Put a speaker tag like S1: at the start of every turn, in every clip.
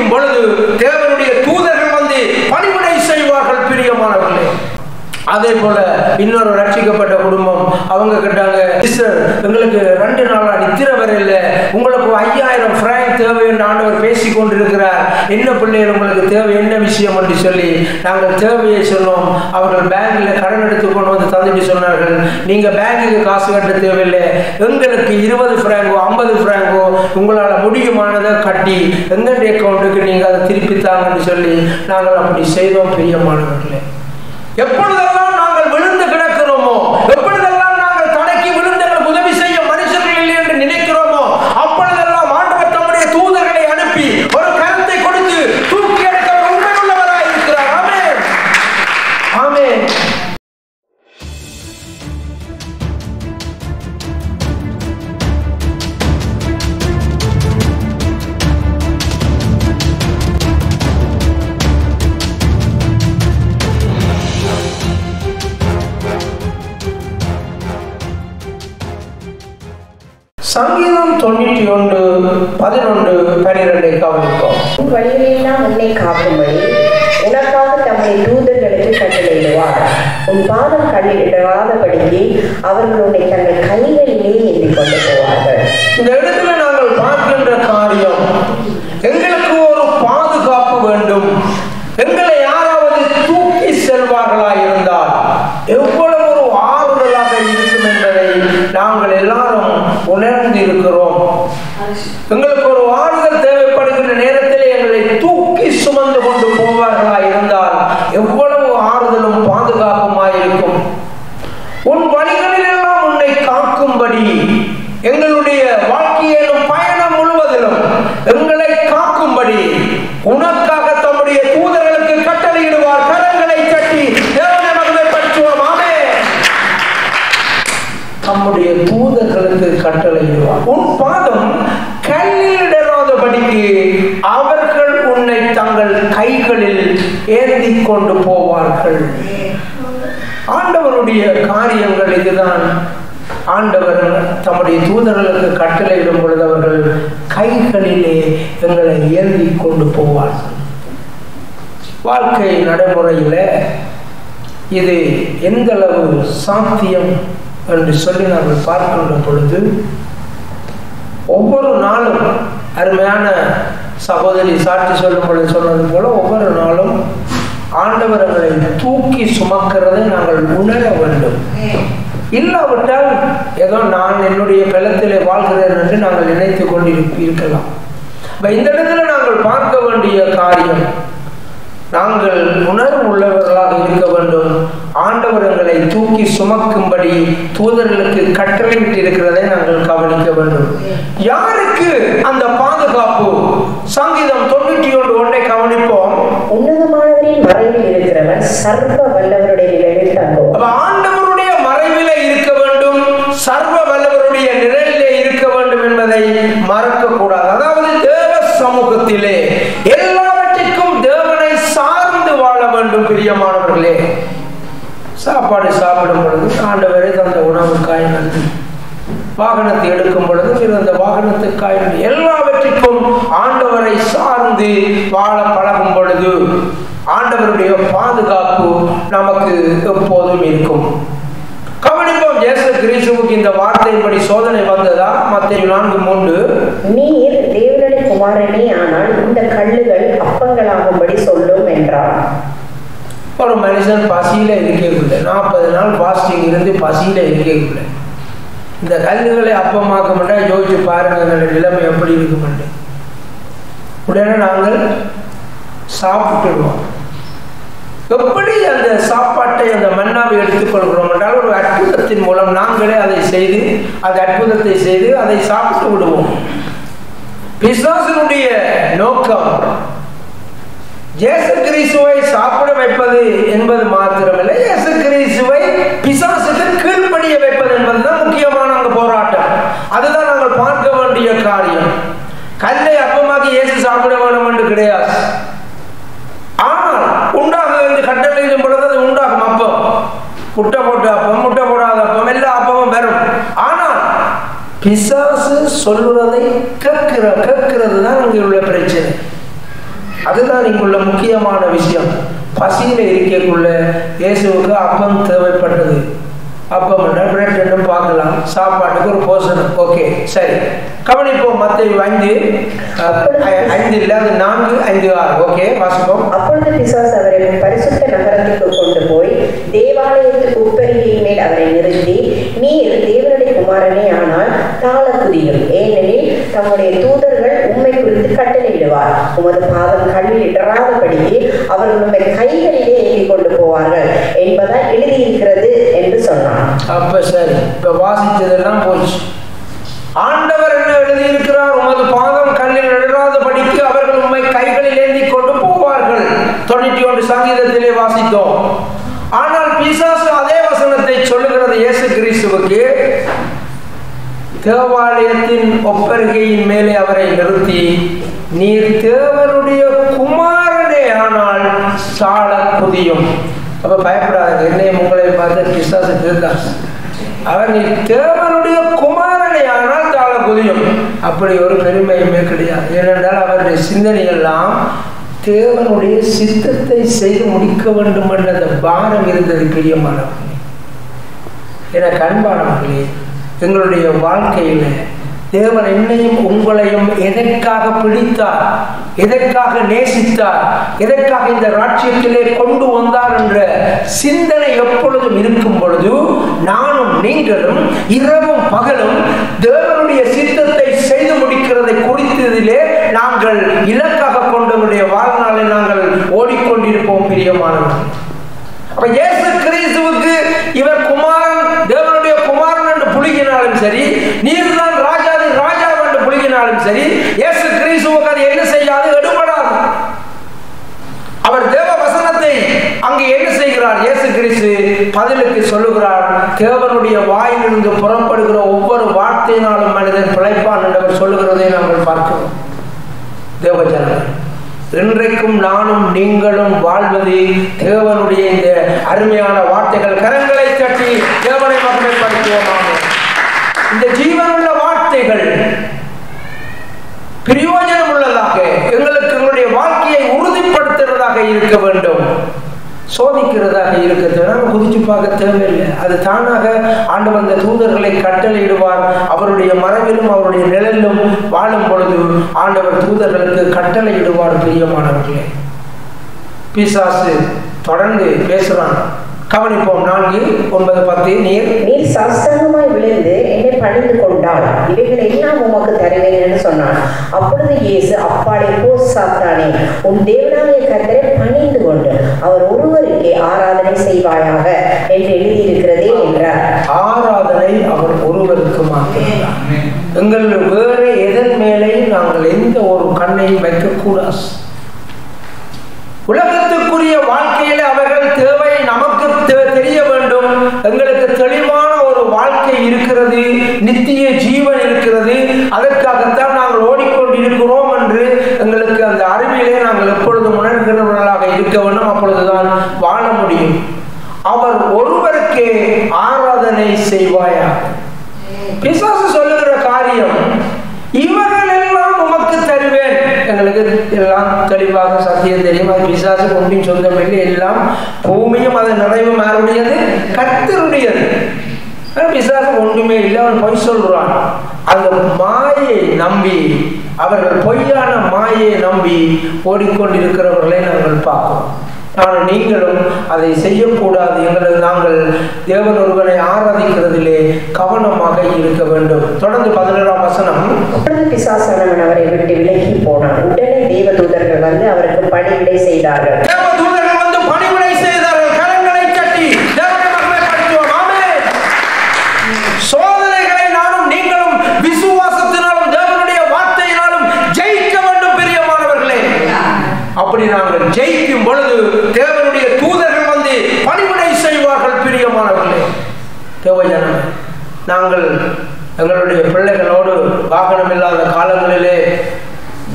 S1: செய்யும் பொழுது தேவனுடைய தூதர்கள் வந்து பணிவிடை செய்வார்கள் பிரியமானவர்களே. அதே போல இன்னொரு ரட்சிக்கப்பட்ட குடும்பம் அவங்க கேட்டாங்க, சிஸ்டர் எங்களுக்கு 2 நாளா நித்திர வரையில, உங்களுக்கு 5000 பிராங்க் தேவை என்று ஆண்டவர் பேசி கொண்டிருக்கிறார், என்ன பிள்ளைகள் உங்களுக்கு தேவை, என்ன விஷயம் என்று சொல்லி நாங்கள் தேவையை சொன்னோம். அவர்கள் பேங்கில் கடன் எடுத்து கொண்டு வந்து தந்துட்டு சொன்னார்கள், நீங்க பேங்குக்கு காசு கட்ட தேவையில்லை, எங்களுக்கு 20 பிராங்கோ 50 பிராங்கோ உங்களால் முடியுமானதை கட்டி எங்களுடைய அக்கௌண்ட்டுக்கு நீங்க அதை திருப்பி தாங்கன்னு சொல்லி நாங்கள் அப்படி செய்தோம். பிரியமானவர்களே, எப்பொழுதெல்லாம் நாங்கள் விழுந்து கிடக்கிறோமோ, எப்பொழுதெல்லாம் நாங்கள் தனக்கு விழுந்து உதவி செய்ய மனுஷர்கள் இல்லை என்று நினைக்கிறோமோ, அப்பொழுதெல்லாம் ஆண்டவர் தம்முடைய தூதர்களை அனுப்பி ஒரு கரத்தை கொடுத்து தூக்கி எடுக்க உண்மையுள்ளவராய் இருக்கிறார். ஆமென், ஆமென். சங்கீதம் 91:11-12 கவனிப்போம்.
S2: உன் வழிகளெல்லாம் உன்னை காக்கும்படி உனக்காக தம்முடைய தூதர்களுக்கு கட்டளையிடுவார். உன் பாதம் கல்லிடாதபடிக்கு அவர்கள் உன்னை தங்கள் கைகளிலே ஏந்தி கொண்டு போவார்கள்.
S1: இந்த இடத்துல நாங்கள் பார்க்கின்ற காரியம், எங்களுக்கு ஒரு பாதுகாப்பு வேண்டும். எங்களை யாராவது தூக்கி செல்வார்களா இருந்தால் எவ்வளவு ஒரு ஆறுதலாக இருக்கும் என்பதை நாங்கள் எல்லாரும் உணர்ந்து இருக்கிறோம். எங்களுக்கு ஒரு ஆறுதல் தேவைப்படுகின்ற நேரத்தில் எங்களை தூக்கி சுமந்து கொண்டு போவார்களா இருந்தால் எவ்வளவு ஆறுதலும் பாதுகாப்புமாயிருக்கும். உன் வழிகளில் எல்லாம் உன்னை காக்கும்படி, எங்களுடைய வாழ்க்கையிலும் பயணம் முழுவதிலும் எங்களை காக்கும்படி உனக்காக தம்முடைய தூதர்களுக்கு கட்டளையிடுவார். கரங்களை தட்டி தேவனை மகிமைப்படுத்துவோம். ஆமென். தம்முடைய தூதர்களுக்கு கட்டளையிடுவார். உன் பாதம் கல்லிடாதபடிக்கு அவர்கள் உன்னை தங்கள் கைகளில் ஏந்தி கொண்டு போவார்கள். ஆண்டவருடைய காரியங்கள் இதுதான். ஆண்டவர் தம்முடைய தூதர்களுக்கு கட்டளையிடும் பொழுது அவர்கள் கைகளிலே எங்களை ஏந்தி கொண்டு போவார்கள். வாழ்க்கை நடைமுறையில் இது எந்த அளவு சாத்தியம் என்று சொல்லி நாங்கள் பார்க்கின்ற பொழுது, ஒவ்வொரு நாளும் அருமையான சகோதரி சாட்சி சொல்லும் பொழுது சொன்னது போல ஒவ்வொரு நாளும் ஆண்டவர் எங்களை தூக்கி சுமக்கிறதை நாங்கள் உணர வேண்டும். இல்லாவிட்டால் ஏதோ நான் என்னுடைய பலத்திலே வாழ்கிறேன் என்று நாங்கள் நினைத்து கொண்டு இருக்கலாம். இந்த இடத்துல நாங்கள் பார்க்க வேண்டிய காரியம், நாங்கள் உணர்வு உள்ளவர்களாக இருக்க வேண்டும். ஆண்டவர் எங்களை தூக்கி சுமக்கும்படி தூதர்களுக்கு கட்டளையிட்டு இருக்கிறதை நாங்கள் கவனிக்க வேண்டும். யாருக்கு அந்த பாதுகாப்பு? சங்கீதம் 91:1 கவனிப்போம்.
S2: உன்னதமானவரின் மறைவில் இருக்கிறவன் சர்வ வல்லவருடைய நிழலில் தங்குவான்.
S1: ஆண்டவருடைய மறைவிலே இருக்க வேண்டும், சர்வ வல்லவருடைய நிழலிலே இருக்க வேண்டும் என்பதை மறக்க கூடாது. அதாவது தேவ சமூகத்திலே எல்லாவற்றிற்கும் தேவனை சார்ந்து வாழ வேண்டும். பிரியமானவர்களே, சாப்பாடு சாப்பிடும் பொழுது ஆண்டவரே தந்த உணவுக்காய் நன்றி, வாகனத்தை எடுக்கும் பொழுது அந்த வாகனத்துக்காய் நன்றி, எல்லாவற்றிற்கும் ஆண்டவரை சார்ந்து வாழ பழகும் பொழுது ஆண்டவருடைய பாதுகாப்பு நமக்கு எப்போதும் இருக்கும். கவனிப்போம், இயேசு கிறிஸ்துவுக்கு இந்த வார்த்தையின்படி சோதனை வந்ததா? மத்தேயு 4:3,
S2: நீர் தேவனுடைய குமாரனே ஆனால் இந்த கல்லுகள் அப்பங்களாகும்படி சொல்லும் என்றார்.
S1: ஒரு மனுஷன் பசியில இருக்கவில்லை, 40 நாள் பாஸ்டிங் இருந்து பசியில இருக்கவில்லை, இந்த கல்லுகளை அப்பமாக்க மாட்டா யோசிச்சு பாருங்க நிலைமை எப்படி இருக்குமென்று. உடனே நாங்கள் சாப்பிட்டுடுவோம். எப்படி அந்த சாப்பாட்டை அந்த மன்னாவை எடுத்துக்கொள்கிறோம் என்றால் ஒரு அற்புதத்தின் மூலம் நாங்களே அதை செய்து அந்த அற்புதத்தை செய்து அதை சாப்பிட்டு விடுவோம். பிசாசினுடைய நோக்கம் இயேசு கிறிஸ்துவை சாப்பிட வைப்பது என்பது மாத்திரமல்ல, இயேசு கிறிஸ்துவை பிசாசுக்கு கீழ்ப்படிய வைப்பது என்பதுதான் முக்கியமான அங்கு போராட்டம். அதுதான் நாங்கள் பார்க்க வேண்டிய காரியம். கல்லை அப்பமாக்கி இயேசு சாப்பிட வேண்டும் என்று கிடையாது. ஆனால் உண்டாக என்று கட்டளையிடும் பொழுது அது உண்டாகும். அப்பம், முட்டை போட்ட அப்பம், முட்டை போடாத அப்பம், எல்லா அப்பமும் வரும். ஆனால் பிசாசு சொல்லுறதை கேட்கிறது தான் அங்கே உள்ள பிரச்சனை. அதுதான் இங்குள்ள முக்கியமான விஷயம். பசியில இருக்கக்குள்ள இயேசுவுக்கு அப்பம் தேவைப்பட்டது. அப்பம் பிரெட் ரெண்டும் பார்க்கலாம், சாப்பாட்டுக்கு ஒரு போஷணம். ஓகே, சரி, கவனிப்போம். மத்தேயு 5:5 இல்ல, அது 4:5-6. ஓகே, வாசிப்போம்.
S2: அப்பொழுது பிசாசு அவரை பரிசுத்த நகரத்துக்கு கொண்டு போய் தேவாலயத்துக்கு உப்பரிகையின் மேல் அவரை நிறுத்தி, நீர் தேவனுடைய குமாரனே ஆனால் தாழ குதியும், ஏனெனில் தம்முடைய தூதர்கள் உம்மை குறித்து கட்டளையிடுவார், உமது பாதம் கல்லில் இடராதபடிக்கு அவர்கள் உம்மை கைகளிலே ஏற்றி கொண்டு போவார்கள் என்பதால் எழுதியிருக்கிறது என்று சொன்னார்.
S1: அப்ப சரி, இப்ப வாசிச்சதெல்லாம் போச்சு. ஆண்டவர் என்ன எழுதியிருக்கிறார்? உமது பாதம் கல்லில் இடராதபடிக்கு அவர்கள் உம்மை கைகளில் ஏந்தி கொண்டு போவார்கள். 91 சங்கீதத்திலே வாசித்தோம். ஆனால் பிசாசு அதே வசனத்தை சொல்லுகிறது இயேசு கிறிஸ்துவுக்கு. தேவாலயத்தின் ஒப்பரிகையின் மேலே அவரை நிறுத்தி, நீர் தேவனுடைய குமாரனே ஆனால் சால குதியும். அப்ப பயப்படாது, என்னையும் உங்களை பார்த்து பிசாசு கேட்காது. அவர் நீ தேவனுடைய குமாரனே ஆனால் தாழ குதியும். அப்படி ஒரு பெருமையுமே கிடையாது. ஏனென்றால் அவருடைய சிந்தனை எல்லாம் தேவனுடைய சித்தத்தை செய்து முடிக்க வேண்டும் என்ற அந்த பாரம் இருந்தது. பிரியமானவர்களே, என அன்பானவர்களே, எங்களுடைய வாழ்க்கையில தேவன் என்னையும் உங்களையும் எதற்காக பிடித்தார், எதற்காக நேசித்தார், எதற்காக இந்த ராஜ்யத்திலே கொண்டு வந்தார் என்ற சிந்தனை எப்பொழுதும் இருக்கும் பொழுது நானும் நீங்களும் இரவும் பகலும் தேவனுடைய சித்தத்தை செய்து முடிக்கிறதை குறித்ததிலே நாங்கள் இலக்காக கொண்டவருடைய வாழ்நாளில் நாங்கள் ஓடிக்கொண்டிருப்போம். பிரியமானவர்கள், அப்ப இயேசு கிறிஸ்துவுக்கு இவர் குமாரன், தேவனுடைய குமாரன் என்று புலிகினாலும் சரி, நீர்தான் ராஜா என்று புலிகினாலும் சரி, இயேசு கிறிஸ்துவுக்கு அது என்ன செய்யாது, எடுபடாது. அவர் தேவ வசனத்தை அங்கே என்ன செய்கிறார்? இயேசு கிறிஸ்து பதிலுக்கு சொல்லுகிறார், தேவனுடைய வாயிலிருந்து புறப்படுகிற ஒவ்வொரு வார்த்தையினாலும் மனிதன் பிழைப்பான் என்று சொல்லுகிறதை நாங்கள் பார்க்கிறோம். தேவஜனங்கள், இன்றைக்கும் நானும் நீங்களும் வாழ்வது தேவனுடைய இந்த அருமையான வார்த்தைகள். கரங்களை தட்டி தேவனை மகிமைப்படுத்துவோமாக. இந்த ஜீவனுள்ள வார்த்தைகள் பிரயோஜனம் உள்ளதாக, எங்களுக்கு எங்களுடைய வாழ்க்கையை உறுதிப்படுத்துறதாக இருக்க வேண்டும், சோதிக்கிறதாக இருக்க தேவை. குதிச்சு பார்க்க தேவையில்லை. அது தானாக ஆண்டவர் அந்த தூதர்களை கட்டளையிடுவார். அவருடைய மறைவிலும் அவருடைய நிழலிலும் வாழும் பொழுது ஆண்டவர் தூதர்களுக்கு கட்டளையிடுவார். பிரியமானவர்களே, பிசாசு தொடர்ந்து பேசுறான். கவனிப்போம். 4:9-10.
S2: நீர் சாஸ்தாங்கமாய் விழுந்து என்னை பணிந்து கொண்டால் இவைகளை எல்லாம் உமக்கு தருவேன் என்று சொன்னான். அப்பொழுது இயேசு, அப்பாலே போ சாத்தானே, உன் தேவனாகிய கர்த்தரை பணிந்து கொண்டு அவர் ஒருவருக்கே ஆராதனை செய்வாயாக என்று எழுதியிருக்கிறதே என்றார்.
S1: ஆராதனை அவர் ஒருவருக்கு மாத்திரம். எங்கள் வேறு எதன் மேலேயும் நாங்கள் எந்த ஒரு கண்ணையும் வைக்கக்கூடாது. உலகத்துக்குரிய வாழ்க்கையில அவர்கள் தேவை நமக்கு தெரிய வேண்டும். எங்களுக்கு தெளிவான ஒரு வாழ்க்கை இருக்கிறது, நித்திய ஜீவன் இருக்கிறது, அதற்காகத்தான் நாங்கள் ஓடிக்கொண்டிருக்கிறோம் என்று எங்களுக்கு அந்த அறிவிலே நாங்கள் எப்பொழுதும் உணர்கிறவர்களாக இருக்க வேண்டும். அப்பொழுதுதான் வாழ முடியும். அவர் ஒருவருக்கே ஆராதனை செய்வாயா. பிசாசு சொல்லுகிற காரியம், இவர்கள் எல்லாம் உமக்கு தருவேன். எங்களுக்கு எல்லாம் தெளிவாக சத்தியம் தெரியும். அது பிசாசு ஒன்றின் சொந்தமில்லை. எல்லாம் பூமியும் அதன் நிறைவும் யாருடையது? கர்த்தருடையது. பிசாசு ஒன்றுமே இல்லை, அவன் பொய் சொல்றான். அந்த மாயை நம்பி, அவர்கள் பொய்யான மாயை நம்பி ஓடிக்கொண்டிருக்கிறவர்களை நாங்கள் பார்க்கிறோம். ஆனால் நீங்களும் அதை செய்யக்கூடாது. நாங்கள் தேவன் ஒருவனை ஆராதிக்கிறதிலே கவனமாக இருக்க வேண்டும். தொடர்ந்து 11ஆம் வசனம்.
S2: பிசாசானவன் அவரை விட்டு விலகி போனான். உடனே தேவதூதர்கள் வந்து அவருக்கு பணிவிடை செய்தார்கள்.
S1: தேவதூதர்கள் வந்து பணிவிடை செய்தார்கள். கரங்களை தட்டி தேவனை மகிமைப்படுத்துவோம். ஆமென். சோதனைகளை நானும் நீங்களும் விசுவாசத்தினாலும் தேவனுடைய வார்த்தையினாலும் ஜெயிக்க வேண்டும். பிரியமானவர்களே, அப்படி நாங்கள் ஜெயிக்கும் பொழுது தேவனுடைய தூதர்கள் வந்து பணிவிடை செய்வார்கள். பிரியமானவர்களே, தேவஜனமே, நாங்கள் எங்களுடைய பிள்ளைகளோடு வாகனம் இல்லாத காலங்களிலே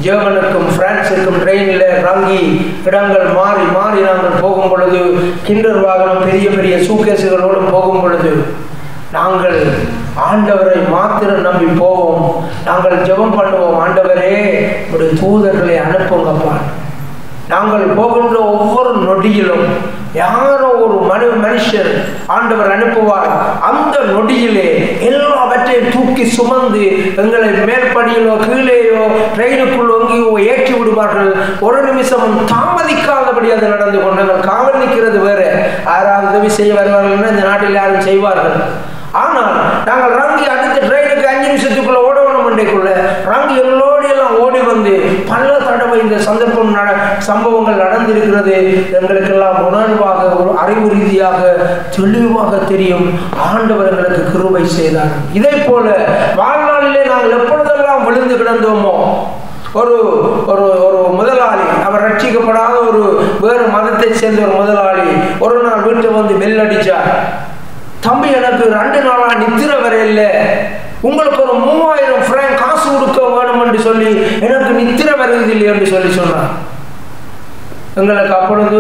S1: ஜெர்மனுக்கும் பிரான்ஸுக்கும் ட்ரெயினில் இறங்கி இடங்கள் மாறி மாறி நாங்கள் போகும் பொழுது, கிண்டர் வாகனம் பெரிய பெரிய சூக்கேசுகளோடு போகும் பொழுது நாங்கள் ஆண்டவரை மாத்திரம் நம்பி போவோம். நாங்கள் ஜெபம் பண்ணுவோம், ஆண்டவரே ஒரு தூதர்களை அனுப்புங்கப்பா. ஆண்டவர் அனுப்புவார். அந்த நொடியிலே எல்லாவற்றையும் தூக்கி சுமந்து எங்களை மேல்படியிலோ கீழேயோ ட்ரெயினுக்குள் எங்கேயோ ஏற்றி விடுவார்கள். ஒரு நிமிஷமும் தாமதிக்காதபடி அது நடந்து கொண்டார்கள். காவல் நிற்கிறது வேறு, யாராவது உதவி செய்ய வருவார்கள் இந்த நாட்டில் யாரும் செய்வார்கள். ஆனால் நாங்கள் ரங்கி அடுத்த ட்ரெயினுக்கு 5 நிமிஷத்துக்குள்ள ஓடணும் என்றைக்குள்ள ரங்கி எங்களோடு எல்லாம் ஓடி வந்து பல தடவை இந்த சம்பவங்கள் நடந்திருக்கிறது. எங்களுக்கெல்லாம் உணர்வாக அறிவு ரீதியாக தெளிவாக தெரியும். ஆண்டவர் எங்களுக்கு கிருபை செய்தார். இதே போல வாழ்நாளிலே நாங்கள் எப்பொழுதெல்லாம் விழுந்து கிடந்தோமோ, ஒரு ஒரு ஒரு முதலாளி, அவர் ரட்சிக்கப்படாத ஒரு வேறு மதத்தை சேர்ந்த ஒரு முதலாளி ஒரு நாள் வீட்டை வந்து பெல் அடிச்சார். தம்பி, எனக்கு 2 நாளா நித்திர வரையில, உங்களுக்கு ஒரு 3000 பிராங்க் காசு கொடுக்க வேணும் என்று சொல்லி எனக்கு நித்திர வருவதில்லை என்று சொல்லி சொன்னார். எங்களுக்கு அப்பொழுது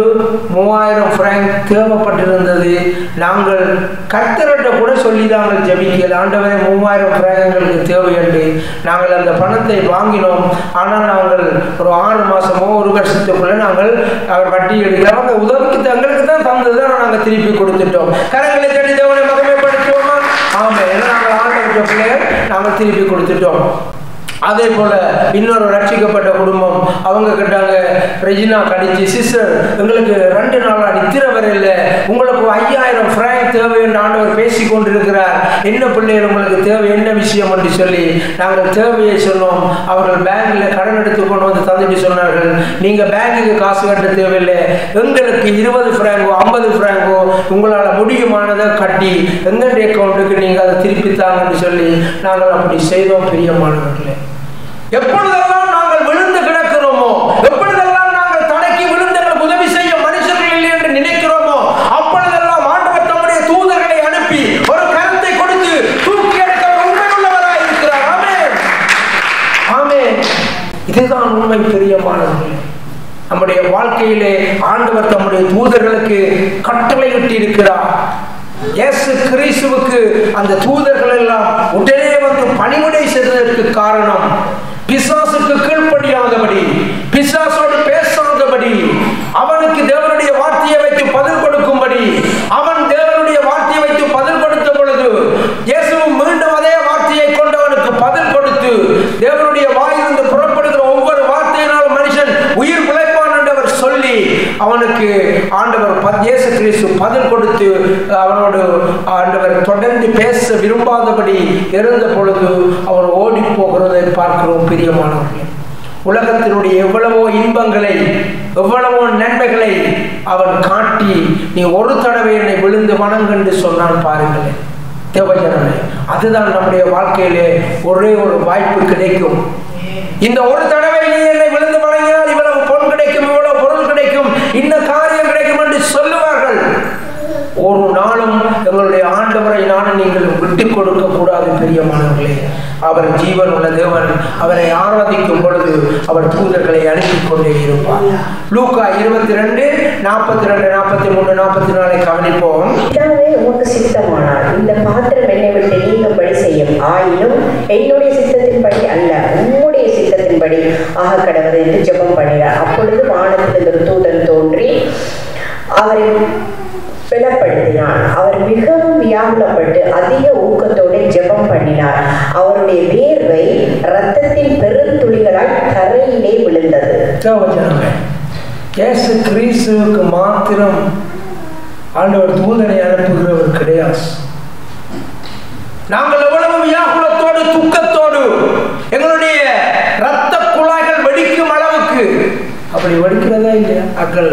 S1: 3000 பிராங்க் தேவைப்பட்டிருந்தது. நாங்கள் கர்த்தர்கிட்ட கூட சொல்லி நாங்கள் ஜெபிக்கல, ஆண்டவரே 3000 பிராங்க் எங்களுக்கு தேவை என்று. நாங்கள் அந்த பணத்தை வாங்கினோம். ஆனால் நாங்கள் ஒரு 6 மாசமோ 1 வருஷத்துக்குள்ள நாங்கள் அவர் வட்டி எடுக்கலாம். அந்த உதவிக்கு எங்களுக்கு தான் தந்ததுதான் நாங்கள் திருப்பி கொடுத்துட்டோம். கரங்களை தட்டி தேவனை மகிமைப்படுத்துவோமா? ஆமாம், ஏன்னா நாங்கள் ஆண்டவருடைய பிள்ளைகள், நாங்கள் திருப்பி கொடுத்துட்டோம். அதே போல இன்னொரு ரட்சிக்கப்பட்ட குடும்பம், அவங்க கேட்டாங்க, ரெஜினா கடிச்சு, சிஸ்டர் எங்களுக்கு 2 நாளா நித்திர வரையில, உங்களுக்கு 5000 பிராங்க் தேவை என்று ஆண்டவர் பேசி கொண்டிருக்கிறார். என்ன பிள்ளைகள் உங்களுக்கு தேவை, என்ன விஷயம் என்று சொல்லி நாங்கள் தேவையை சொன்னோம். அவர்கள் பேங்க்ல கடன் எடுத்து கொண்டு வந்து தந்துட்டு சொன்னார்கள், நீங்க பேங்குக்கு காசு கட்ட தேவையில்லை, எங்களுக்கு 20 பிராங்கோ 50 பிராங்கோ உங்களால் முடியுமானதை கட்டி எங்களுடைய அக்கௌண்ட்டுக்கு நீங்க அதை திருப்பி தாங்கன்னு சொல்லி நாங்கள் அப்படி செய்தோம். பிரியமானவர்களே, எப்பொழுதெல்லாம் நாங்கள் விழுந்து கிடக்கிறோமோ, எப்பொழுதெல்லாம் நாங்கள் தடைக்கு விழுந்து உதவி செய்ய மனுஷர்கள் இல்லை என்று நினைக்கிறோமோ, அப்பொழுதெல்லாம் ஆண்டவர் தம்முடைய தூதர்களை அனுப்பி ஒரு கரத்தை கொடுத்து தூக்கி எடுக்க உண்மையுள்ளவராய் இருக்கிறார். ஆமென், ஆமென். இதுதான் உண்மை. பிரியமானவர்களே, நம்முடைய வாழ்க்கையிலே ஆண்டவர் தம்முடைய தூதர்களுக்கு கட்டளையிட்டு இருக்கிறார். இயேசு கிறிஸ்துவுக்கு அந்த தூதர்கள் எல்லாம் உடனே வந்து பணிவிடை செய்ததற்கு காரணம், பிசாசுக்கு கீழ்ப்படியாதபடி, பிசாசோடு பேசாதபடி, அவனுக்கு தேவனுடைய வார்த்தையை வைத்து பதில் கொடுக்கும்படி. அவன் தேவனுடைய வார்த்தையை வைத்து பதில் கொடுத்த பொழுது இயேசுவும் மீண்டும் அதே வார்த்தையை கொண்டு அவனுக்கு பதில் கொடுத்து, தேவனுடைய வாயிலிருந்து புறப்படுகிற ஒவ்வொரு வார்த்தையினாலும் மனுஷன் உயிர் பிழைப்பான் என்று அவர் சொல்லி அவனுக்கு ஆண்டவர் இயேசு கிறிஸ்து பதில் கொடுத்து அவனோடு ஆண்டவர் தொடர்ந்து பேச விரும்பாதபடி இருந்த பொழுது அவர் ஓடி போகிறதை பார்க்கிறோம். பிரியமானவர்களே, உலகத்தினுடைய எவ்வளவோ இன்பங்களை, எவ்வளவோ நன்மைகளை அவன் காட்டி, நீ ஒரு தடவை என்னை விழுந்து வணங்கென்று சொன்னான். பாருங்களேன் தேவஜனமே, அதுதான் நம்முடைய வாழ்க்கையிலே ஒரே ஒரு வாய்ப்பு கிடைக்கும். இந்த ஒரு தடவை நீ என்னை விழுந்து வணங்கினால் இவ்வளவு பொன் கிடைக்கும், இவ்வளவு பொருள் கிடைக்கும், இந்த காரியம் கிடைக்கும் என்று சொல்லுவார்கள். ஒரு நாளும் எங்களுடைய ஆண்டவரை நானும் நீங்கள் விட்டுக் கொடுக்க கூடாது. பிரியமானவர்களே, அவர் ஜீவன் உள்ள தேவன். அவரை ஆராதிக்கும் பொழுது அவர் தூதர்களை அனுப்பி கொண்டே இருப்பார். லூக்கா 22, 42, 43, 44 கவனிப்போம்.
S2: உமக்கு சித்தமானால் இந்த பாத்திரம் என்னை விட்டு நீங்கும்படி செய்யும், ஆயினும் என்னுடைய சித்தத்தின்படி அல்ல, உம்முடைய சித்தத்தின்படி ஆக கடவுள் என்று ஜெபம் பண்ணினார். அப்பொழுது வானத்தில் ஒரு தூதன் தோன்றி அவரை பலப்படுத்தினார். அவர் மிகவும் வியாகுலப்பட்டு அதிக ஊக்கத்தோடு ஜெபம் பண்ணினார். அவருடைய வேர்வை இரத்தத்தின் பெருந்துளிகளால் தரையிலே விழுந்தது.
S1: இயேசு கிறிஸ்துவுக்கு மாத்திரம் ஆண்டவர் தூதனை அனுப்புகிறவர் கிடையாது. நாங்கள் எவ்வளவு வியாகுலத்தோடு துக்கத்தோடு எங்களுடைய இரத்த குழாய்கள் வெடிக்கும் அளவுக்கு, அப்படி வெடிக்கிறதா இல்லையா? அக்கள்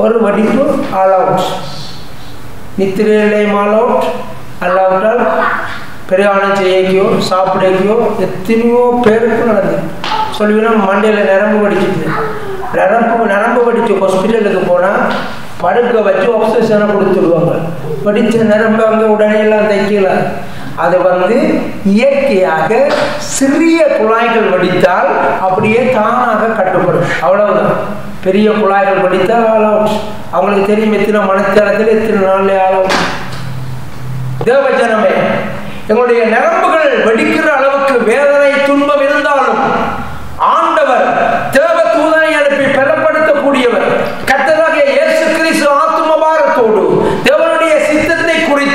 S1: ஒரு வெடிப்பு ஆல் அவுட், நித்திரையிலே ஆல் அவுட், அல்லாவிட்டால் பிரயாணம் செய்யக்கோ சாப்பிடக்கோ எத்தனையோ பேருக்கு நடந்தது. சொல்லுவீங்கன்னா மண்டையில் நரம்பு வடிச்சிட்டு, நரம்பு வடித்து ஹாஸ்பிட்டலுக்கு போனால் படுக்க வச்சு ஆக்சிஜனை கொடுத்துடுவாங்க. வடித்த நரம்பு அங்கே உடனே எல்லாம் தைக்கல. அது இயற்கையாக சிறிய குழாய்கள் வடித்தால் அப்படியே தானாக கட்டுப்படும், அவ்வளவுதான். பெரிய குழாய்கள் வடித்தால் ஆல் அவுட். அவங்களுக்கு தெரியும் எத்தனை மனத்தளத்தில் எத்தனை நாள்ல ஆல் அவுட். தேவஜனமே, எங்களுடைய நரம்புகள் வெடிக்கிற அளவுக்கு வேதனை துன்பம் இருந்தாலும் ஆண்டவர் தேவ தூதனை அனுப்பி பலப்படுத்தக்கூடியவர். கர்த்தராகிய இயேசு கிறிஸ்து ஆத்தும பாரத்தோடு தேவனுடைய சித்தத்தை குறித்து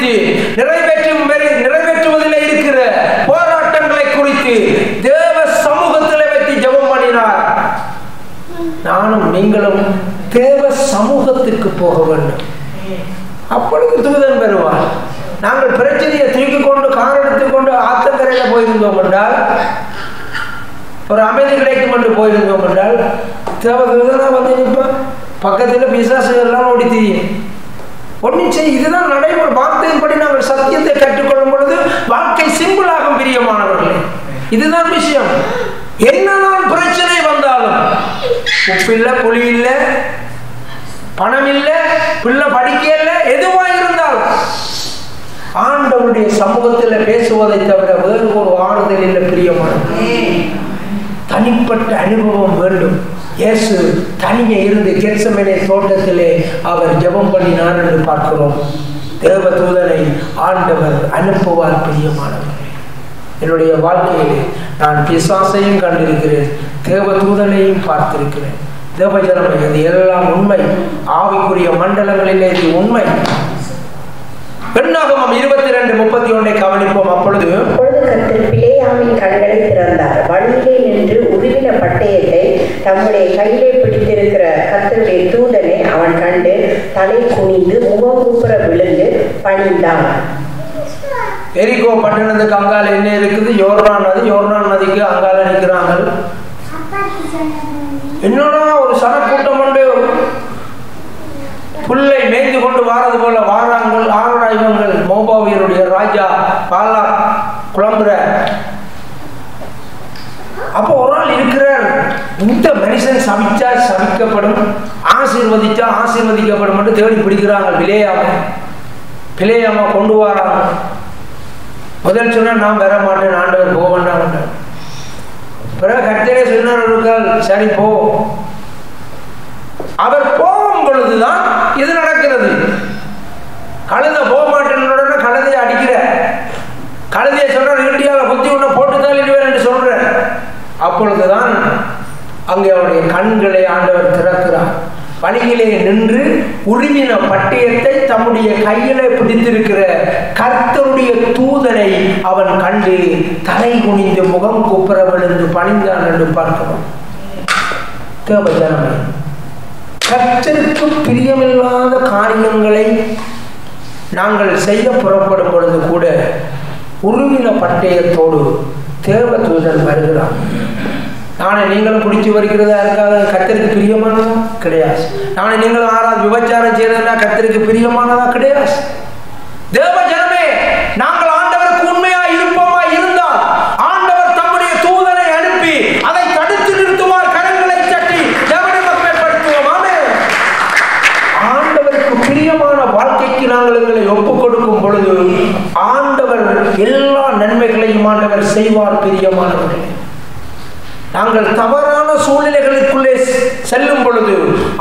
S1: நானும் நீங்களும் தேவ சமூகத்துக்கு போக வேண்டும். அப்பொழுது தூதன் பெறுவார். நாங்கள் பிரச்சனையை தூக்கி கொண்டு கார் எடுத்துக்கொண்டு ஆத்தங்கரையில் போயிருந்தோம் என்றால், ஒரு அமைதி கிடைக்கும் என்று போயிருந்தோம் என்றால், தேவ தூதனா வந்து நிற்போம். பக்கத்தில் பிசாசுகள்லாம் ஓடி தெரியும். ஒன்றும் செய்ய, இதுதான் நடைமுறை. வார்த்தையின்படி நாங்கள் சத்தியத்தை கற்றுக்கொள்ளும் பொழுது வாழ்க்கை சிம்பிளாகும் பிரியமானவர்களே. இதுதான் விஷயம். என்னதான் பிரச்சனை வந்தாலும், உப்பில்லை, புளி இல்லை, பணம் இல்லை, பிள்ளை படிக்க இல்லை, எதுவா இருந்தாலும் ஆண்டவருடைய சமூகத்தில் பேசுவதை தவிர வேறு ஒரு ஆறுதல் இல்லை பிரியமானவர்களே. தனிப்பட்ட அனுபவம் வேண்டும். இயேசு தனியே இருந்து கெத்செமனே தோட்டத்திலே அவர் ஜெபம் பண்ணினார் என்று பார்க்கிறோம். தேவ தூதனை ஆண்டவர் அனுப்புவார் பிரியமானவர்களே. என்னுடைய வாழ்க்கையில் நான் பிசாசையும் கண்டிருக்கிறேன், தேவ தூதனையும் பார்த்திருக்கிறேன். தேவஜனமே, இது எல்லாம் உண்மை. ஆவிக்குரிய மண்டலங்களிலே இது உண்மை. என்னாகமம் 22:31 கவனிப்போம். அப்பொழுது
S2: கர்த்தர் பிலேயாமின் கண்களை திறந்தார். வழியிலே நின்று உருவின பட்டயத்தை தம்முடைய கையிலே பிடித்திருக்கிற கர்த்தருடைய தூதனை அவன் கண்டு தலை குனிந்து முகங்குப்புற விழுந்து பணிந்தான்.
S1: எரிகோ பட்டணத்துக்கு அங்கால என்ன இருக்குது? யோர்தான் நதி. யோர்தான் நதிக்கு அங்கால நிற்கிறாங்க. என்னன்னா ஒரு சனக்கூட்டம் கொண்டு புல்லை மேய்ந்து கொண்டு வாரது போல வாராங்கள். ஆராய்வங்கள் மோபாவியருடைய ராஜா பாலா குழம்புற. அப்போ ஒரு ஆள் இருக்கிறார். இந்த மனுஷன் சபிச்சா சபிக்கப்படும், ஆசீர்வதிச்சா ஆசீர்வதிக்கப்படும் என்று தேடி பிடிக்கிறாங்க. பிலேயாம கொண்டு வராங்க. முதல் சொன்னா நான் வர மாட்டேன், ஆண்டவர் போக வேண்டாம். பிறகு கர்த்தரே சொன்னார், சரி போ. அவர் போகும் பொழுதுதான் இது நடக்கிறது. கழுதை போக மாட்டேன்னு கழுதையை அடிக்கிற. கழுதையை சொல்ற இண்டியாவில் குத்தி ஒன்று போட்டுதான் இடுவேன் என்று சொல்ற. அப்பொழுதுதான் அங்கே அவருடைய கண்களை ஆண்டவர் திறக்கிறார். வழியிலே நின்று உருவின பட்டயத்தை தம்முடைய கையிலே பிடித்திருக்கிற கர்த்தருடைய தூதனை அவன் கண்டு தலை குனிந்து முகம் குப்புற விழுந்து பணிந்தான் என்று பார்க்கிறோம். தேவஜனமே, கர்த்தருக்கு பிரியமில்லாத காரியங்களை நாங்கள் செய்ய புறப்படும் பொழுது கூட உருவின பட்டயத்தோடு தேவ தூதன் வருகிறான். நானே நீங்களும் குடிச்சு வருகிறதா இருக்காது கர்த்தருக்கு பிரியமானதா? கிடையாது. நானே நீங்களும் ஆறாவது விபச்சாரம் செய்யறதுனா கர்த்தருக்கு பிரியமானதா? கிடையாது. தேவ ஜனமே, நாங்கள் ஆண்டவருக்கு உண்மையா இருப்போமா இருந்தால் ஆண்டவர் தம்முடைய தூதனை அனுப்பி அதை தடுத்து நிறுத்துவார். கரங்களை தட்டி தேவனை மகிமைப்படுத்துவோமாமே. ஆண்டவருக்கு பிரியமான வாழ்க்கைக்கு நாங்கள் எங்களை ஒப்புக் கொடுக்கும் பொழுது ஆண்டவர் எல்லா நன்மைகளையும் ஆண்டவர் செய்வார். பிரியமானவர்களே, நாங்கள் தவறான சூழ்நிலைகளுக்குள்ளே செல்லும் பொழுது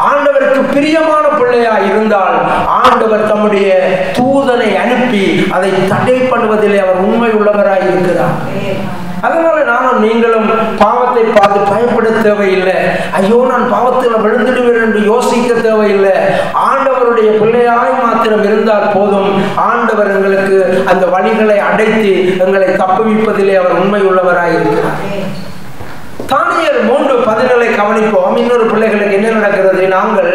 S1: ஆண்டவருக்கு பிரியமான பிள்ளையா இருந்தால் ஆண்டவர் தம்முடைய தூதனை அனுப்பி அதை தடை பண்ணுவதிலே அவர் உண்மை உள்ளவராய் இருக்கிறார். அதனால நானும் நீங்களும் பாவத்தை பார்த்து பயப்பட தேவையில்லை. ஐயோ நான் பாவத்தில் விழுந்துடுவேன் என்று யோசிக்க தேவையில்லை. ஆண்டவருடைய பிள்ளையாய் மாத்திரம் இருந்தால் போதும். ஆண்டவர் எங்களுக்கு அந்த வழிகளை அடைத்து எங்களை தப்புவிப்பதிலே அவர் உண்மை உள்ளவராய் இருக்கிறார். தானியேல் 3:17 கவனிப்போம். இன்னொரு பிள்ளைகளுக்கு என்ன நடக்கிறது? நாங்கள்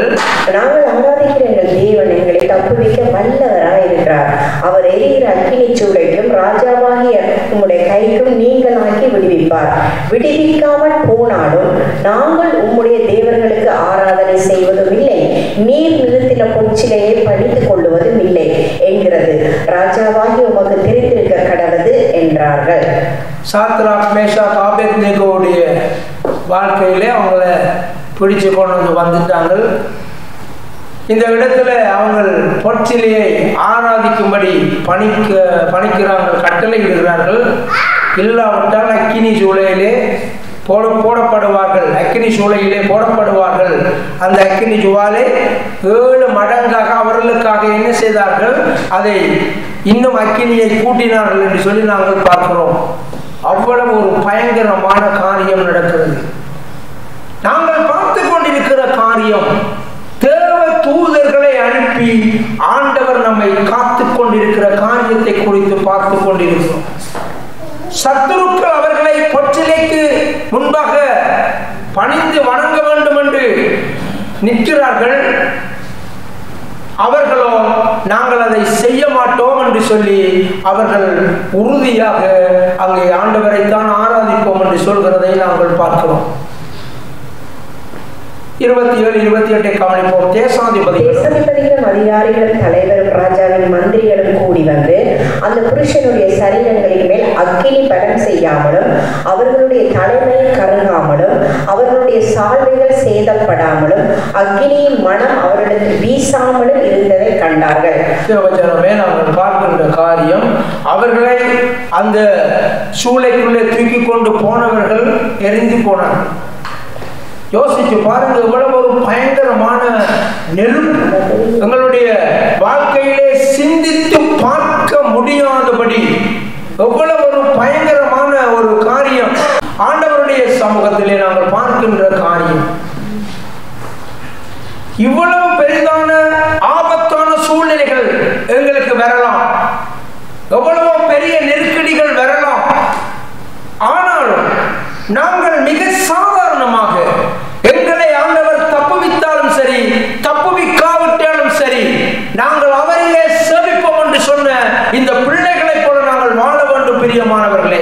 S2: ஆராதிக்கிற எங்கள் தேவன் எங்களை தப்புவிக்க வல்லவராய் இருக்கிறார். அவர் எரிகிற அக்கினி சூளைக்கும் ராஜாவாகிய உம்முடைய கைக்கும் நீங்களாக்கி விடுவிப்பார். விடுவிக்காமல் போனாலும் நாங்கள் உம்முடைய தேவர்களுக்கு ஆராதனை செய்வதும் இல்லை, நீர் நிறுத்தின பொச்சிலையை பணித்துக் கொள்ளுவதும் இல்லை என்கிறது. ராஜாவாகி உமக்கு தெரிந்திருக்க கடவது என்றார்கள்.
S1: சாத்ராக், மேஷாக், ஆபேத்நேகோவுடைய வாழ்க்கையிலே அவங்கள பிடிச்சு கொண்டு வந்துட்டாங்க. இந்த இடத்துல அவங்க பொற்சிலையை ஆராதிக்கும்படி பணிக்கிறார்கள், கட்டளை இடுகிறார்கள். இல்லாவிட்டால் அக்கினி சூளையிலே போடப்படுவார்கள். அக்கினி சூளையிலே போடப்படுவார்கள். அந்த அக்கினி ஜுவாலை 7 மடங்காக அவர்களுக்காக என்ன செய்தார்கள்? அதை இன்னும் அக்கினியை கூட்டினார்கள் என்று சொல்லி நாங்கள் பார்க்கிறோம். அவ்வளவு ஒரு பயங்கரமான காரியம் நடக்கிறது. நாங்கள் பார்த்து கொண்டிருக்கிற காரியம், தேவ தூதர்களை அனுப்பி ஆண்டவர் நம்மை காத்து கொண்டிருக்கிற காரியத்தை குறித்து பார்த்து கொண்டிருக்கிறோம். சத்துருக்கள் அவர்களை பொற்றிலைக்கு முன்பாக பணிந்து வணங்க வேண்டும் என்று நிற்கிறார்கள். அவர்களோ நாங்கள் அதை செய்ய மாட்டோம் என்று சொல்லி அவர்கள் உறுதியாக அங்கே ஆண்டவரை தான் ஆராதிப்போம் என்று சொல்கிறதை நாங்கள் பார்க்கிறோம். 27, 28 கவனிப்போம்.
S2: தேசாதிபதிகளும் அதிகாரிகளும் தலைவரும் ராஜாவின் மந்திரிகளும் கூடி வந்து அந்த புருஷனுடைய சரீரங்களின் மேல் அக்கினி பலம் செய்யாமலும் அவர்களுடைய தலைமை கருகாமலும் அவர்களுடைய சால்வைகள் சேதப்படாமலும் அக்கினியின் மனம் அவர்களிடத்தில் வீசாமலும் இருந்ததை கண்டார்கள்.
S1: நாங்கள் பார்க்கின்ற காரியம், அவர்களை அந்த சூளைக்குள்ளே தூக்கி கொண்டு போனவர்கள் எரிந்து போனார்கள். யோசிச்சு பாருங்க, எவ்வளவு ஒரு பயங்கரமான நெருப்பு. எங்களுடைய வாழ்க்கையிலே சிந்தித்து பார்க்க முடியாதபடி எவ்வளவு ஒரு பயங்கரமான ஒரு காரியம் ஆண்டவருடைய சமூகத்திலே நாங்கள் பார்க்கின்ற காரியம். இவ்வளவு பெரிதான ஆபத்தான சூழ்நிலைகள் எங்களுக்கு வரலாம், எவ்வளவோ பெரிய நெருக்கடிகள் வரலாம். ஆனாலும் நாங்கள் மிக சாதாரணமாக எங்களை ஆண்டவர் தப்புவித்தாலும் சரி, தப்புவிக்காவிட்டாலும் சரி, நாங்கள் அவரையே சேவிப்போம் என்று சொன்ன இந்த பிள்ளைகளைப் போல நாங்கள் வாழ வேண்டும். பிரியமானவர்களே,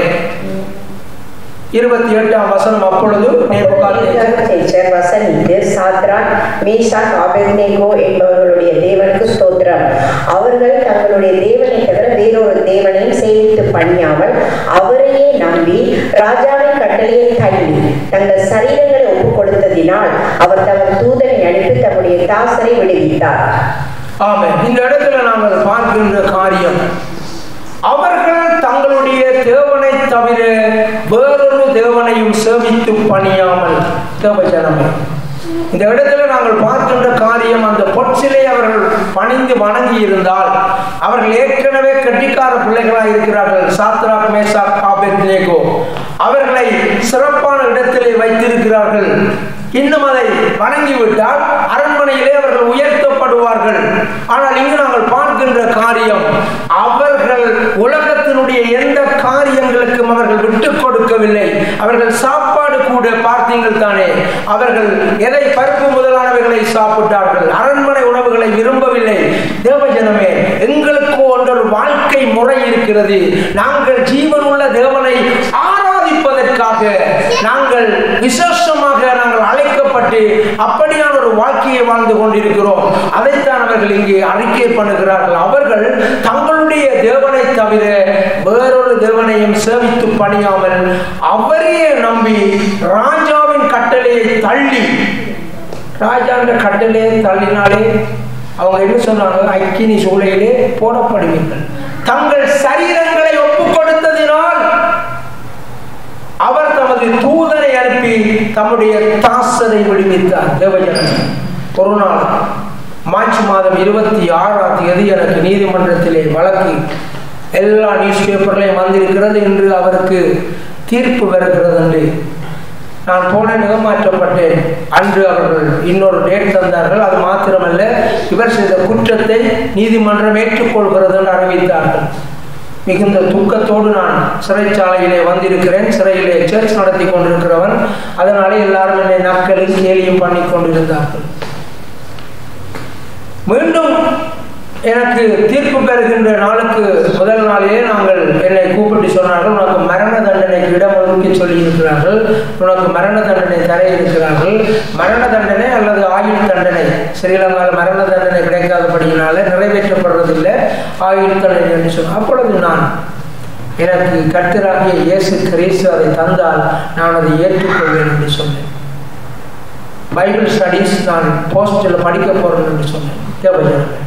S1: 28ஆம் வசனம். அப்பொழுது
S2: நேபுகாத்நேச்சர் வசனித்து சாத்ராக், மேஷாக், ஆபேத்நேகோ என்பவர்களுடைய தேவனுக்கு ஸ்தோத்திரம், அவர்கள் தங்களுடைய தேவனை தவிர வேறொரு தேவனையும் சேவித்து பணியாமல் அவரையே நம்பி ராஜாவின் கட்டளையை தள்ளி தங்கள் சரீரங்களை ஒப்புக் கொடுத்ததினால் அவர் தமது தூதனை அனுப்பி தம்முடைய தாசரை விடுவித்தார்.
S1: ஆமென். இந்த இடத்துல நாங்கள் பார்க்கின்ற காரியம், அவர்கள் தங்களுடைய தேவனை தவிர வேறொரு தேவனையும் சேவித்து பணியாமல் தேவஜனமே. இந்த இடத்துல நாங்கள் பார்க்கின்ற காரியம், அந்த பொற்சிலை அவர்கள் பணிந்து வணங்கி இருந்தால் அவர்கள் ஏற்கனவே கெட்டிக்கார பிள்ளைகளாக இருக்கிறார்கள். சாத்ராக், மேஷாக், ஆபேத்நேகோ அவர்களை சிறப்பான இடத்திலே வைத்திருக்கிறார்கள். இன்னும் அதை வணங்கிவிட்டால் அரண்மனையிலே அவர்கள் உயர்த்தப்படுவார்கள். ஆனால் இங்கு நாங்கள் பார்க்கின்ற காரியம், அவர்கள் உலகத்தினுடைய எந்த காரியங்களுக்கும் அவர்கள் விட்டுக் கொடுக்கவில்லை. அவர்கள் சாப்பாடு கூட பார்த்தீங்கள் தானே, அவர்கள் எதை பருப்பு முதலானவைகளை சாப்பிட்டார்கள், அரண்மனை உணவுகளை விரும்பவில்லை. தேவஜனமே, எங்களுக்கு ஒன்று வாழ்க்கை முறை இருக்கிறது. நாங்கள் ஜீவனுள்ள தேவனை ஆராதிப்பதற்காக நாங்கள் விசேஷமாக நாங்கள் அழைக்கப்பட்டு அப்படியான ஒரு வாழ்க்கையை வாழ்ந்து கொண்டிருக்கிறோம். அதைத்தான் அவர்கள் இங்கே அறிக்கை பண்ணுகிறார்கள். அவர்கள் தங்களுடைய தேவனை தவிர வேறொரு தேவனையும் சேவித்து பணியாமல் அவரையே நம்பி ராஜாவின் கட்டளையை தள்ளி, ராஜாவின் கட்டளையை தள்ளினாலே அவங்க என்ன சொன்னாங்க? அக்கினி சூளையிலே போடப்படுவீர்கள். தங்கள் சரீரங்களை ஒப்புக் கொடுத்ததினால் அவர் தமது தூதனை அனுப்பி தம்முடைய தாசரை விடுவித்தார். தேவஜனமே, ஒரு நாள் மார்ச் மாதம் 26ஆம் தேதி எனக்கு நீதிமன்றத்திலே வழக்கு எல்லா நியூஸ் பேப்பர்லையும் வந்திருக்கிறது. இன்று அவருக்கு தீர்ப்பு வருகிறது என்று நான் போன நிகமாற்றப்பட்டேன். அன்று அவர்கள் இன்னொரு டேட் தந்தார்கள். அது மாத்திரமல்ல, இவர் செய்த குற்றத்தை நீதிமன்றம் ஏற்றுக்கொள்கிறது என்று அறிவித்தார்கள். மிகுந்த துக்கத்தோடு நான் சிறைச்சாலையிலே வந்திருக்கிறேன். சிறையிலே சர்ச் நடத்தி கொண்டிருக்கிறவன். அதனாலே எல்லாரும் என்னை நக்கலும் கேலியும் பண்ணி கொண்டிருந்தார்கள். மீண்டும் எனக்கு தீர்ப்பு பெறுகின்ற நாளுக்கு முதல் நாளிலே நாங்கள் என்னை கூப்பிட்டு சொன்னார்கள், உனக்கு மரண தண்டனைக்கு இடம் ஒதுக்கி சொல்லி இருக்கிறார்கள், உனக்கு மரண தண்டனை தர இருக்கிறார்கள். மரண தண்டனை அல்லது ஆயுள் தண்டனை, ஸ்ரீலங்காவில் மரண தண்டனை கிடைக்காதபடியினால நிறைவேற்றப்படுறதில்லை, ஆயுள் தண்டனை என்று சொன்னார். அப்பொழுது நான் எனக்கு கர்த்தராகிய இயேசு கிறிஸ்து அதை தந்தால் நான் அதை ஏற்றுக்கொள்வேன் என்று சொன்னேன். பைபிள் ஸ்டடீஸ் நான் போஸ்டில் படிக்க போறேன் என்று சொன்னேன். தேவஜனமே,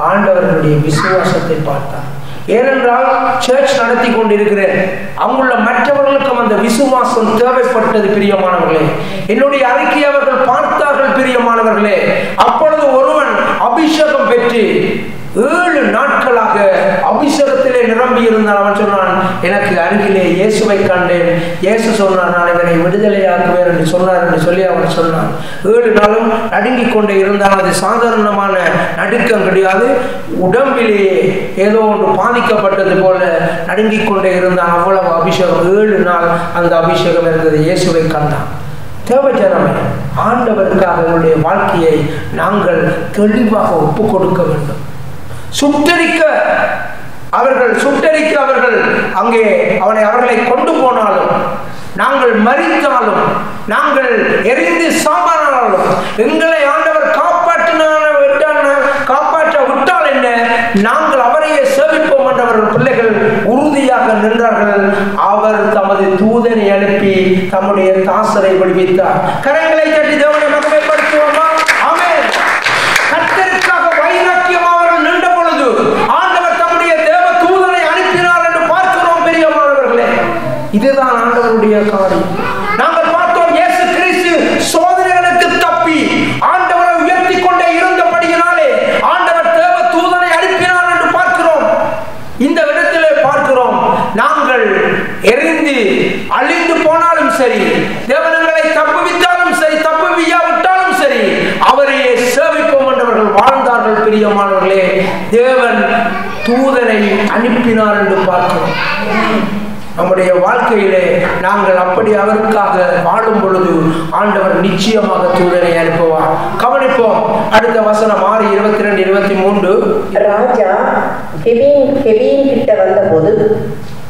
S1: ஆண்டவர்களுடைய விசுவாசத்தை பார்த்தார். ஏனென்றால் சர்ச் நடத்தி கொண்டிருக்கிறேன். அங்குள்ள மற்றவர்களுக்கும் அந்த விசுவாசம் தேவைப்பட்டது. பிரியமானவர்களே, என்னுடைய அறிக்கை அவர்கள் பார்த்தார்கள். பிரியமானவர்களே, அப்பொழுது ஒருவன் அபிஷேகம் பெற்று 7 நாட்களாக அபிஷேகத்திலே நிரம்பி இருந்தான். அவன் சொன்னான், எனக்கு அருகிலே இயேசுவை கண்டேன். இயேசு சொன்னார், நான் இவனை விடுதலையாக்குவேன் என்று சொன்னார் என்று சொல்லி அவன் சொன்னான். 7 நாளும் நடுங்கிக் கொண்டே இருந்தான். அது சாதாரணமான நடுக்கம் கிடையாது. உடம்பிலேயே ஏதோ ஒன்று பாதிக்கப்பட்டது போல நடுங்கிக் கொண்டே இருந்தான். அவ்வளவு அபிஷேகம். 7 நாள் அந்த அபிஷேகம் இருந்தது. இயேசுவை கண்டான். தேவஜனமே, ஆண்டவருக்காக என்னுடைய வாழ்க்கையை நாங்கள் தெளிவாக ஒப்பு கொடுக்க வேண்டும். சுட்டரிக்க அவர்கள் அங்கே அவர்களை கொண்டு போனாலும், நாங்கள் மரித்தாலும், நாங்கள் எரிந்து சாம்பலானாலும், எங்களை ஆண்டவர் காப்பாற்ற விட்டால் என்ன, நாங்கள் அவரையே சேவிப்போம் என்றவர்கள் பிள்ளைகள் உறுதியாக நின்றார்கள். அவர் தமது தூதனை அனுப்பி தம்முடைய தாசரை விடுவித்தார். கரங்களை தட்டி தேவனை மகிமைப்படுத்துவோமா? ஆமென். கர்த்தருக்காக வைராக்கியம் அவர்கள் நின்ற பொழுது ஆண்டவர் தம்முடைய தேவ தூதனை அனுப்பினார் என்று பார்க்கிறோம். பெரியமானவர்களே, இதுதான் ஆண்டவருடைய காரியம். நாங்கள் பார்த்தோம், இயேசு கிறிஸ்து சோதனைகளுக்கு தப்பி ஆண்டவரை உயர்த்தி கொண்டே இருந்தபடியினாலே ஆண்டவர் தேவ தூதனை அனுப்பினார் என்று பார்க்கிறோம். இந்த இடத்திலே பார்க்கிறோம், நாங்கள் எரிந்து அழிந்து போனாலும் சரி, தேவனங்களை தப்புவித்தாலும் சரி, தப்புவியாவிட்டாலும் சரி, அவரையே சேவிப்போம் என்றவர்கள் வாழ்ந்தார்கள். பிரியமானவர்களே, தேவன் தூதனை அனுப்பினார் என்று பார்க்கிறோம். நம்முடைய வாழ்க்கையிலே நாங்கள் அப்படி அவருக்காக வாழும் பொழுது ஆண்டவர் நிச்சயமாக தூதனை அனுப்புவார். கவனிப்போம், அடுத்த வசனம் 6:22-23.
S2: ராஜா கெபியின் கிட்ட வந்தபோது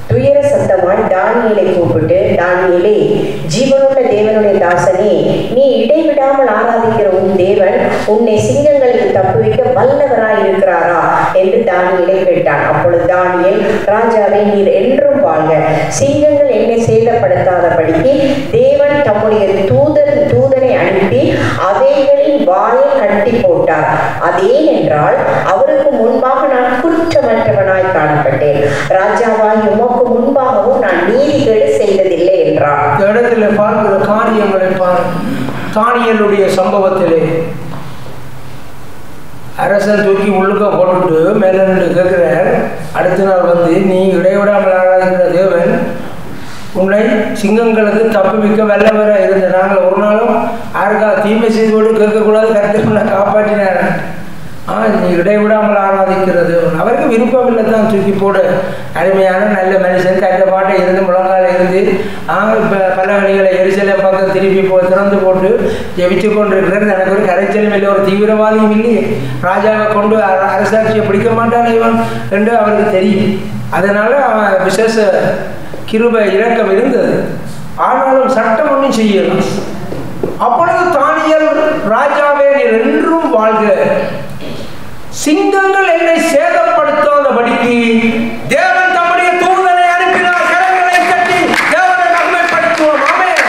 S2: துயர சத்தமாய் தானியேலை கூப்பிட்டு, தானியேலே, ஜீவனுள்ள தேவனுடைய தாசனே, நீ இடைவிடாமல் ஆராதிக்கிற உன் தேவன் உன்னை சிங்கங்களுக்கு தப்புவிக்க வல்லவராய் இருக்கிறாரா என்று தானியேலை கேட்டான். அப்பொழுது தானியேல், ராஜாவே, நீர் என்றும் வாழ்க. சிங்கங்கள் என்னை சேதப்படுத்தாதபடிக்கு தேவன் தம்முடைய தூதனை அனுப்பி அவைகளின் வாயை கட்டி போட்டார். அதேனென்றால் அவருக்கு முன்பாக நான் குற்றமற்றவனாய் காணப்பட்டேன். ராஜாவாய் உமக்கு முன்பாகவும் நான் நீதிகேடு செய்ததில்லை என்றார்.
S1: இடத்துல பார்க்கிற காரியங்களை தானியேலுடைய சம்பவத்திலே அரசன் தூக்கி உள்ளுக்க போட்டுட்டு மேல நின்று கேட்கிறார். அடுத்த நாள் வந்து, நீ இடைவிடாமல் ஆராதிக்கிற தேவன் உன்னை சிங்கங்களுக்கு தப்புவிக்க வல்லவர இருந்த, நாங்கள் ஒரு நாளும் யாருக்காக தீமை செய்து கொண்டு கேட்கக்கூடாது, கருத்து காப்பாற்றினார். நீ இடைவிடாமல் ஆராதிக்கிறது அவருக்கு விருப்பம் இல்லை தான், தூக்கி போடு. அருமையான நல்ல மனுஷன் தட்ட பாட்டை இருந்து முழங்கால இருந்து இப்போ பல வழிகளை எரிசலை பக்கம் திருப்பி திறந்து போட்டு ஜெபிச்சு கொண்டிருக்கிறது. எனக்கு ஒரு கரைச்சலும் இல்லை, ஒரு தீவிரவாதியும் இல்லையே, ராஜாவை கொண்டு அரசாட்சியை பிடிக்க மாட்டான் இவன் என்று அவருக்கு தெரியும். அதனால அவன் விசேஷ கிருபை இரக்கம் இருந்தது. ஆனாலும் சட்டம் ஒன்றும் செய்யலாம். அப்பொழுது தானியேல், ராஜாவே, நீர் என்றும் வாழ்க. சிங்கங்கள் என்னை சேதப்படுத்தாதபடிக்கு தேவன் தம்முடைய தூதனை அனுப்பினார். கரங்களை கட்டி தேவனை மகிமைப்படுத்துவோம். ஆமென்.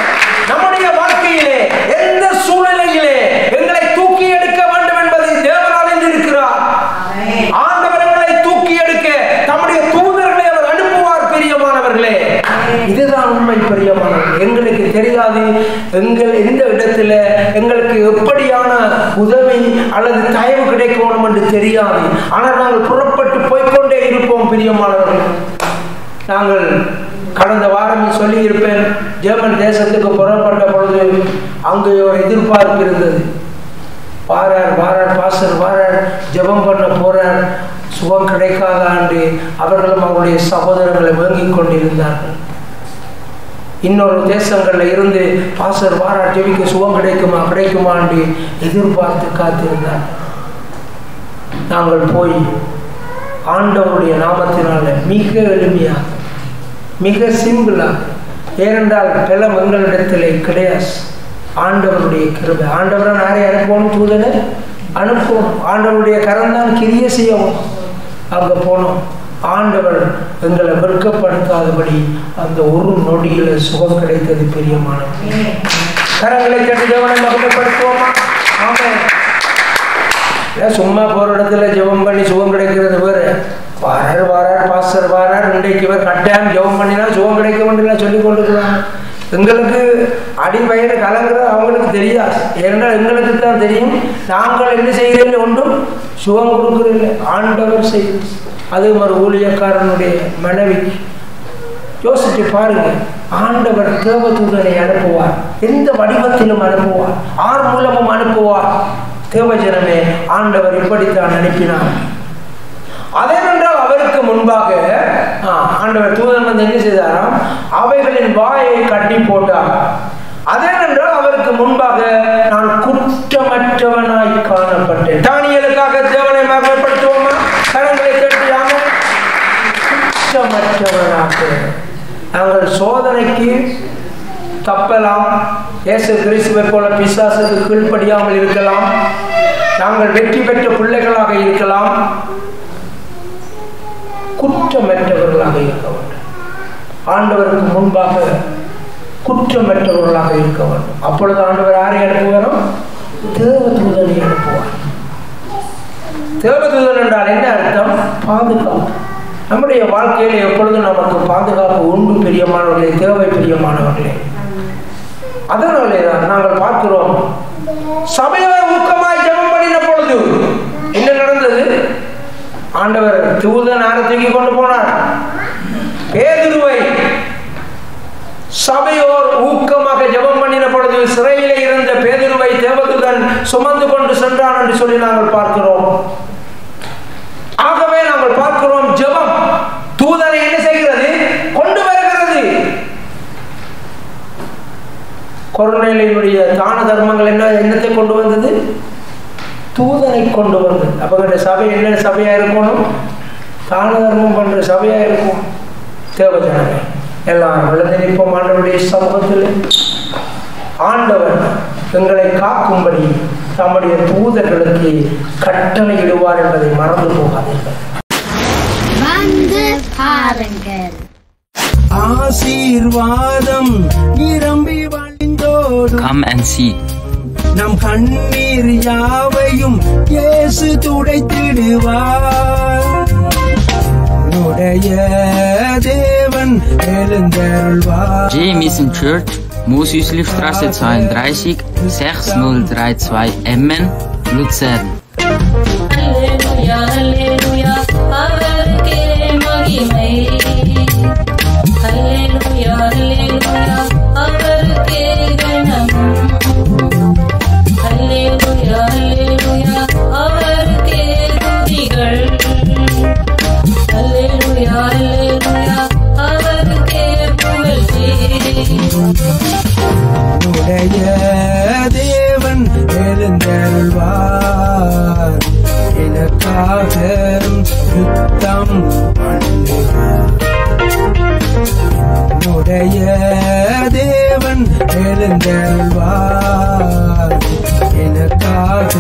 S1: நம்முடைய வாழ்க்கையிலே எந்த சூழ்நிலையிலே எங்களை தூக்கி எடுக்க வேண்டும் என்பதை தேவன் அறிந்திருக்கிறார். ஆண்டவர் எங்களை தூக்கி எடுக்க தம்முடைய தூதர்களை அவர் அனுப்புவார். பிரியமானவர்களே, இதுதான் உண்மை. பிரியமானவர்கள், எங்களுக்கு தெரியாது எந்த இடத்துல எங்களுக்கு எப்படியான உதவி அல்லது தயவு கிடைக்கணும் என்று தெரியாது. ஆனால் நாங்கள் புறப்பட்டு போய்கொண்டே இருப்போம். பிரியமானவர்கள், நாங்கள் கடந்த வாரம் சொல்லி இருப்பேன், ஜெர்மன் தேசத்துக்கு புறப்பட்ட பொழுது அங்கே ஒரு எதிர்பார்ப்பு இருந்தது. வாரார் பாஸ்டர் வாரார், ஜெபம் பண்ண போறார், சுகம் கிடைக்காத ஆண்டு அவர்களும் அவருடைய சகோதரர்களை வேங்கிக் கொண்டிருந்தார்கள். இன்னொரு தேசங்களில் இருந்து பாஸ்டர் வாரா, ஜெபிக்க சுகம் கிடைக்குமான்னு எதிர்பார்த்து காத்திருந்தார். நாங்கள் போய் ஆண்டவருடைய நாமத்தினால மிக எளிமையாக, மிக சிம்பிளாக, ஏனென்றால் பலம் எங்களிடத்திலே கிடையாது. ஆண்டவருடைய கிருபை. ஆண்டவரை யாரை அனுப்பணும்? தூதனை அனுப்புவோம். ஆண்டவருடைய கரம்தான் கிரிய செய்யவும். அங்கே போனோம். ஆண்டவர் எங்களை வெட்கப்படுத்தாதபடி அந்த ஒரு நொடியில சுகம் கிடைத்தது. பிரியமானவர்களே, கரங்களை கட்டி தேவனை மகிமைப்படுத்துவோமா? ஆமென். சும்மா போற இடத்துல ஜெபம் பண்ணி சுகம் கிடைக்கிறது வேறு. வாரார் பாஸ்டர் வாரார், இன்றைக்கு இவர் கட்டாயம் ஜெபம் பண்ணினா சுகம் கிடைக்க வேண்டியலாம் சொல்லி கொண்டிருக்கிறாங்க. எங்களுக்கு அடி வயிறு கலங்குறது அவங்களுக்கு தெரியாது. ஏனென்றால் எங்களுக்கு தான் தெரியும் நாங்கள் என்ன செய்கிறீர்கள், ஒன்றும் சுகம் கொடுக்குறதில்லை, ஆண்டவர் செய்கிறது. அது ஒரு ஊழியக்காரனுடைய மனைவி. யோசிச்சு பாருங்க, ஆண்டவர் தேவதூதனை அனுப்புவார், எந்த வடிவத்திலும் அனுப்புவார், ஆர் மூலமும் அனுப்புவார். தேவஜனமே, ஆண்டவர் இப்படித்தான் அனுப்பினார். அதேனென்றால் அவருக்கு முன்பாக ஆண்டவர் தூதன் வந்து என்ன செய்தாராம்? அவைகளின் வாயை கட்டி போட்டார். அதேனென்றால் அவருக்கு முன்பாக நான் குற்றமற்றவனாய் காணப்பட்டேன். தானியேலுக்காக தேவனை மகிமைப்படுத்துவோமா? கரங்களை தட்டியாம குற்றமற்றவனாக. நாங்கள் சோதனைக்கு தப்பலாம், இயேசு கிறிஸ்துவை போல பிசாசுக்கு கீழ்ப்படியாமல் இருக்கலாம், நாங்கள் வெற்றி பெற்ற பிள்ளைகளாக இருக்கலாம், குற்றமற்றவர்களாக இருக்க வேண்டும். ஆண்டவருக்கு முன்பாக குற்றமற்றவர்களாக இருக்க வேண்டும். அப்பொழுது ஆண்டவர் யாரை அனுப்புவாரோ? தேவதூதனை அனுப்புவார். தேவதூதன் என்றால் என்ன அர்த்தம்? பாதுகாப்பு. நம்முடைய வாழ்க்கையில் எப்பொழுதும் நமக்கு பாதுகாப்பு உண்டு பிரியமானவர்களே, தேவை பிரியமானவர்களே. அதனாலே தான் நாங்கள் பார்க்கிறோம், சபையார் ஊக்கமாய் ஜெபம் பண்ணின பொழுது என்ன நடந்தது? ஆண்டவர் தூதன் யாரை தூக்கி கொண்டு போனார்? பேதுருவை. சபையோர் ஊக்கமாக ஜெபம் பண்ணின பொழுது சிறையிலே இருந்த பேதுருவை தேவதூதன் சுமந்து கொண்டு சென்றான் என்று சொல்லி நாங்கள் பார்க்கிறோம். ஆகவே நாங்கள் பார்க்கிறோம், ஜெபம் தூதனை என்ன செய்கிறது? கொண்டு வருகிறது. கொர்நேலியுடைய தான தர்மங்கள் என்னத்தை கொண்டு வந்தது? தூதனை கொண்டு வந்தது. அப்ப சபை என்ன சபையா இருக்கணும்? தான தர்மம் பண்ற சபையா இருக்கும். தேவஜனமே எல்லாரும் விழுந்து நிற்போம் ஆண்டவருடைய சமூகத்தில். ஆண்டவர் எங்களை காக்கும்படி தம்முடைய தூதர்களுக்கு கட்டளையிடுவார் என்பதை மறந்து போகாதீர்கள். ஆசீர்வாதம் நிரம்பி வழிந்தோடும்.
S3: Come and see.
S1: நம் கண்ணீர் யாவையும் இயேசு துடைத்திடுவார். உடைய தேவன் எழுந்தருள்வார்.
S3: J Mission Church, Mosüslistraße 32, 6032 Emmen, Luzern.
S4: Halleluja, Halleluja, அவருக்கே மகிமை. Halleluja, Halleluja, அவருக்கே கனம். Halleluja, Halleluja, அவருக்கே துதிகள். Halleluja, Halleluja, அவருக்கே புகழ்ச்சி.
S1: உடைய தேவன் எழுந்தருள்வார். எனக்காக யுத்தம் பண்ணுவார். உடைய தேவன் எழுந்தருள்வார். எனக்காக